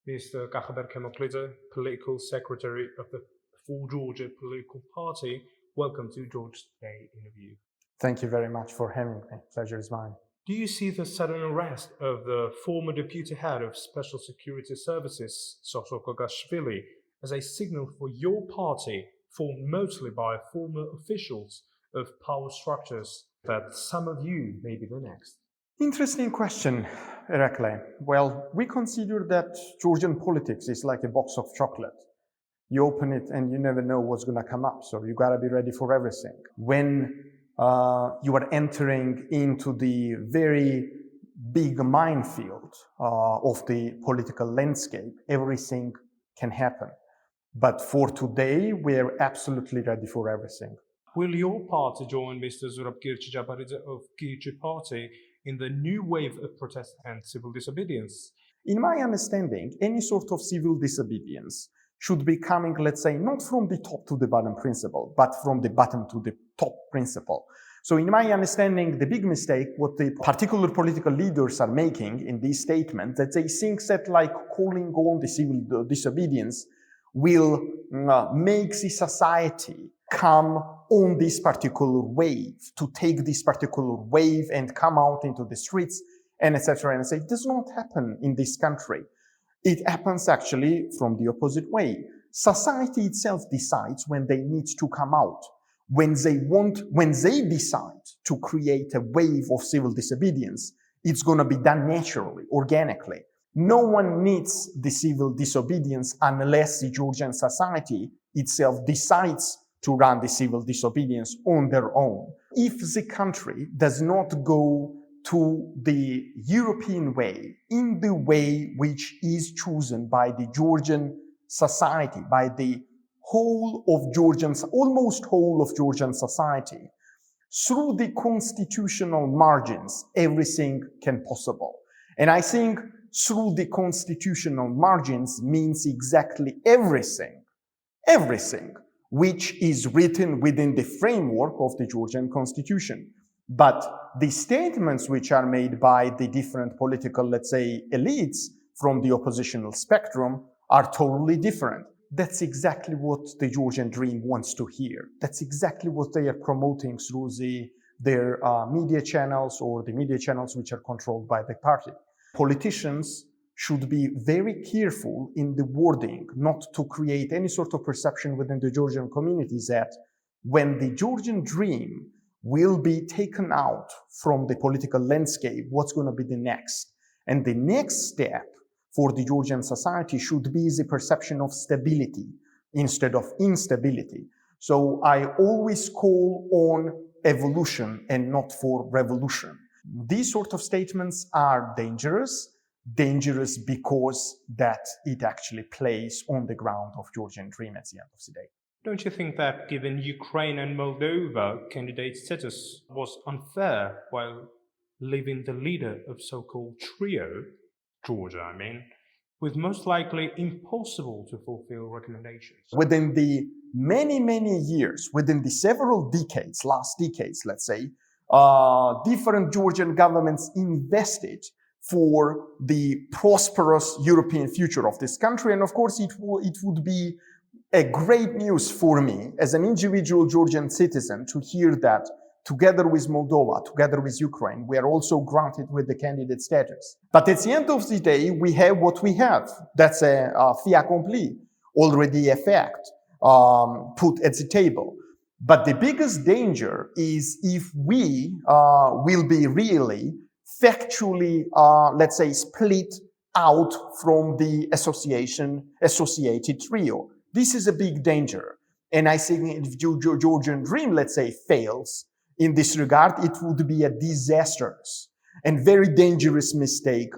Mr. Kakhaber Kemoklidze, Political Secretary of the For Georgia Political Party. Welcome to George Today interview. Thank you very much for having me. Pleasure is mine. Do you see the sudden arrest of the former deputy head of Special Security Services, Sosho Kakashvili, as a signal for your party, formed mostly by former officials of power structures, that some of you may be the next? Interesting question, Irakle. Well, we consider that Georgian politics is like a box of chocolate. You open it and you never know what's going to come up, so you got to be ready for everything. When you are entering into the very big minefield of the political landscape, everything can happen. But for today, we're absolutely ready for everything. Will your party join Mr. Zurab Girchi Japaridze of Girchi Party in the new wave of protest and civil disobedience? In my understanding, any sort of civil disobedience should be coming, let's say, not from the top to the bottom principle, but from the bottom to the top principle. So in my understanding, the big mistake what the particular political leaders are making in this statement, that they think that like calling on the civil disobedience will make the society come on this particular wave, to take this particular wave and come out into the streets and etc. And say, it does not happen in this country. It happens actually from the opposite way. Society itself decides when they need to come out. When they decide to create a wave of civil disobedience, it's going to be done naturally, organically. No one needs the civil disobedience unless the Georgian society itself decides to run the civil disobedience on their own. If the country does not go to the European way, in the way which is chosen by the Georgian society, by the almost whole of Georgian society, through the constitutional margins, everything can possible. And I think through the constitutional margins means exactly everything which is written within the framework of the Georgian constitution. But the statements which are made by the different political, let's say, elites from the oppositional spectrum are totally different. That's exactly what the Georgian dream wants to hear. That's exactly what they are promoting through their media channels or the media channels which are controlled by the party. Politicians should be very careful in the wording, not to create any sort of perception within the Georgian community that when the Georgian dream will be taken out from the political landscape, what's going to be the next? And the next step for the Georgian society should be the perception of stability instead of instability. So I always call on evolution and not for revolution. These sort of statements are dangerous because that it actually plays on the ground of Georgian dream at the end of the day. Don't you think that given Ukraine and Moldova candidate status was unfair while leaving the leader of so-called trio, Georgia, with most likely impossible to fulfill recommendations? Within the many years, within the several decades, last decades, let's say, different Georgian governments invested for the prosperous European future of this country. And of course, it would be a great news for me as an individual Georgian citizen to hear that together with Moldova, together with Ukraine, we are also granted with the candidate status. But at the end of the day, we have what we have. That's a fait accompli, already a fact, put at the table. But the biggest danger is if we will be really factually, let's say, split out from the associated trio. This is a big danger. And I think if Georgian dream, let's say, fails in this regard, it would be a disastrous and very dangerous mistake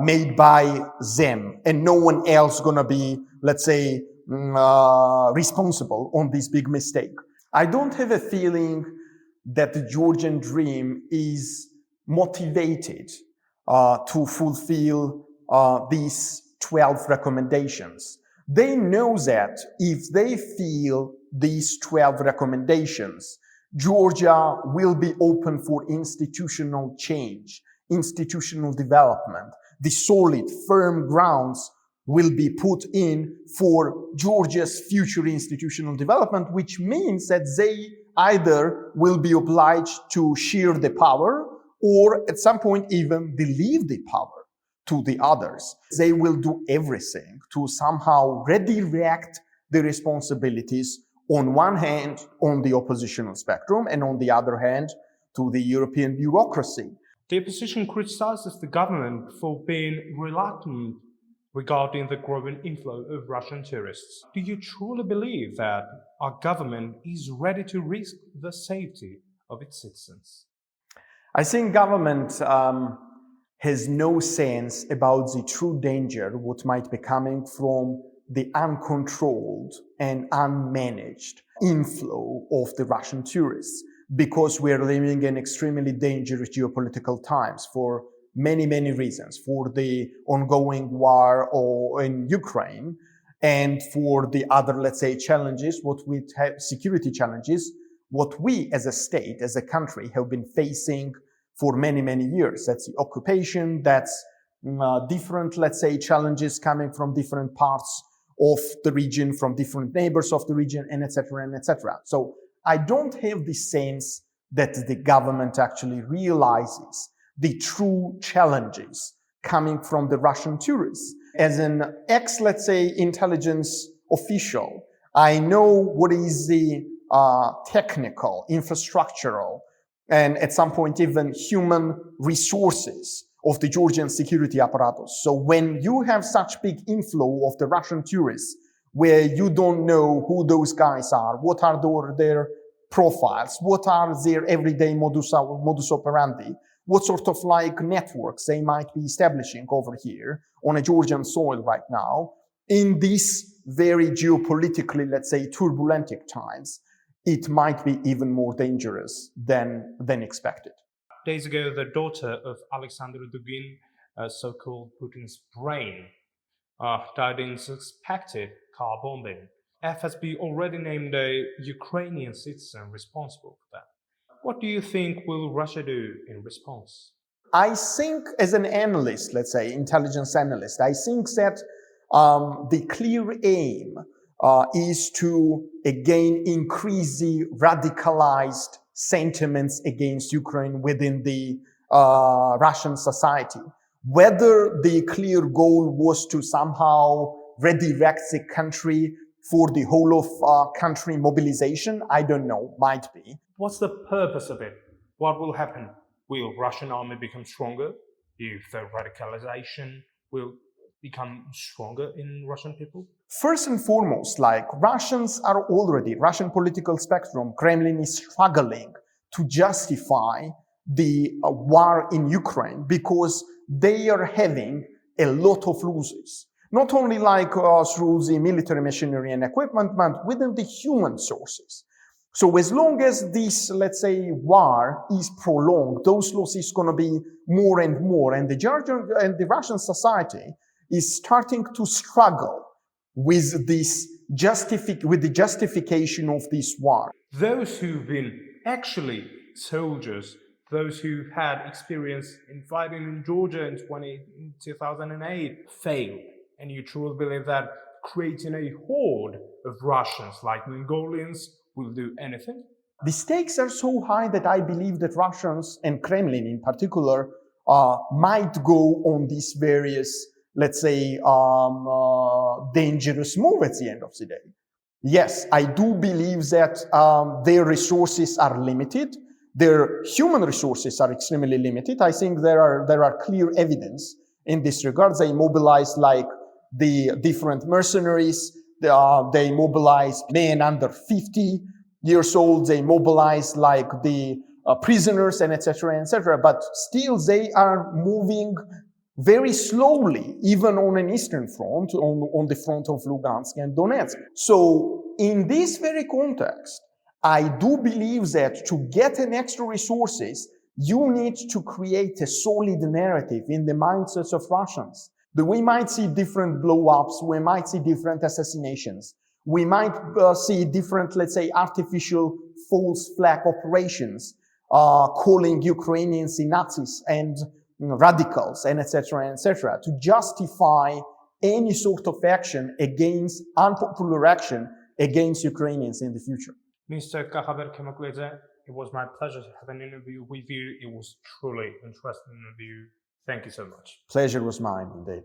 made by them. And no one else gonna be, let's say, responsible on this big mistake. I don't have a feeling that the Georgian dream is motivated to fulfill these 12 recommendations. They know that if they feel these 12 recommendations, Georgia will be open for institutional change, institutional development, the solid, firm grounds will be put in for Georgia's future institutional development, which means that they either will be obliged to share the power or at some point even leave the power to the others. They will do everything to somehow redirect the responsibilities on one hand on the oppositional spectrum and on the other hand to the European bureaucracy. The opposition criticizes the government for being reluctant regarding the growing inflow of Russian tourists. Do you truly believe that our government is ready to risk the safety of its citizens? I think government has no sense about the true danger what might be coming from the uncontrolled and unmanaged inflow of the Russian tourists, because we are living in extremely dangerous geopolitical times for many, many reasons, for the ongoing war in Ukraine and for the other, let's say, challenges, what we have, security challenges, what we as a state, as a country have been facing for many, many years. That's the occupation, that's different, let's say, challenges coming from different parts of the region, from different neighbors of the region, and etc., and etc. So I don't have the sense that the government actually realizes the true challenges coming from the Russian tourists. As an let's say, intelligence official, I know what is the technical, infrastructural, and at some point even human resources of the Georgian security apparatus. So when you have such big inflow of the Russian tourists, where you don't know who those guys are, what are their profiles, what are their everyday modus operandi, what sort of like networks they might be establishing over here on a Georgian soil right now, in these very geopolitically, let's say, turbulent times, it might be even more dangerous than expected. Days ago, the daughter of Alexander Dugin, so-called Putin's brain, died in suspected car bombing. FSB already named a Ukrainian citizen responsible for that. What do you think will Russia do in response? I think as an analyst, let's say, intelligence analyst, I think that the clear aim is to, again, increase the radicalized sentiments against Ukraine within the Russian society. Whether the clear goal was to somehow redirect the country for the whole of country mobilization, I don't know, might be. What's the purpose of it? What will happen? Will Russian army become stronger if the radicalization will become stronger in Russian people? First and foremost, like Russian political spectrum, Kremlin is struggling to justify the war in Ukraine because they are having a lot of losses. Not only like through the military machinery and equipment, but within the human sources. So as long as this, let's say, war is prolonged, those losses going to be more and more, and the Russian society is starting to struggle with this with the justification of this war. Those who've been actually soldiers, those who had experience in fighting in Georgia in 2008, failed. And you truly believe that creating a horde of Russians like Mongolians will do anything? The stakes are so high that I believe that Russians, and Kremlin in particular, might go on these various, let's say, dangerous move at the end of the day. Yes, I do believe that their resources are limited. Their human resources are extremely limited. I think there are clear evidence in this regard. They mobilize like the different mercenaries. They mobilize men under 50 years old. They mobilize like the prisoners and etc. etc. But still, they are moving very slowly, even on an eastern front, on the front of Lugansk and Donetsk. So in this very context, I do believe that to get an extra resources, you need to create a solid narrative in the mindsets of Russians. But we might see different blow-ups, we might see different assassinations, we might see different, let's say, artificial false flag operations, calling Ukrainians Nazis and radicals and etc. to justify any sort of action against unpopular action against Ukrainians in the future. Mr. Kakhaber Kemoklidze, it was my pleasure to have an interview with you. It was truly interesting interview. Thank you so much. Pleasure was mine, indeed.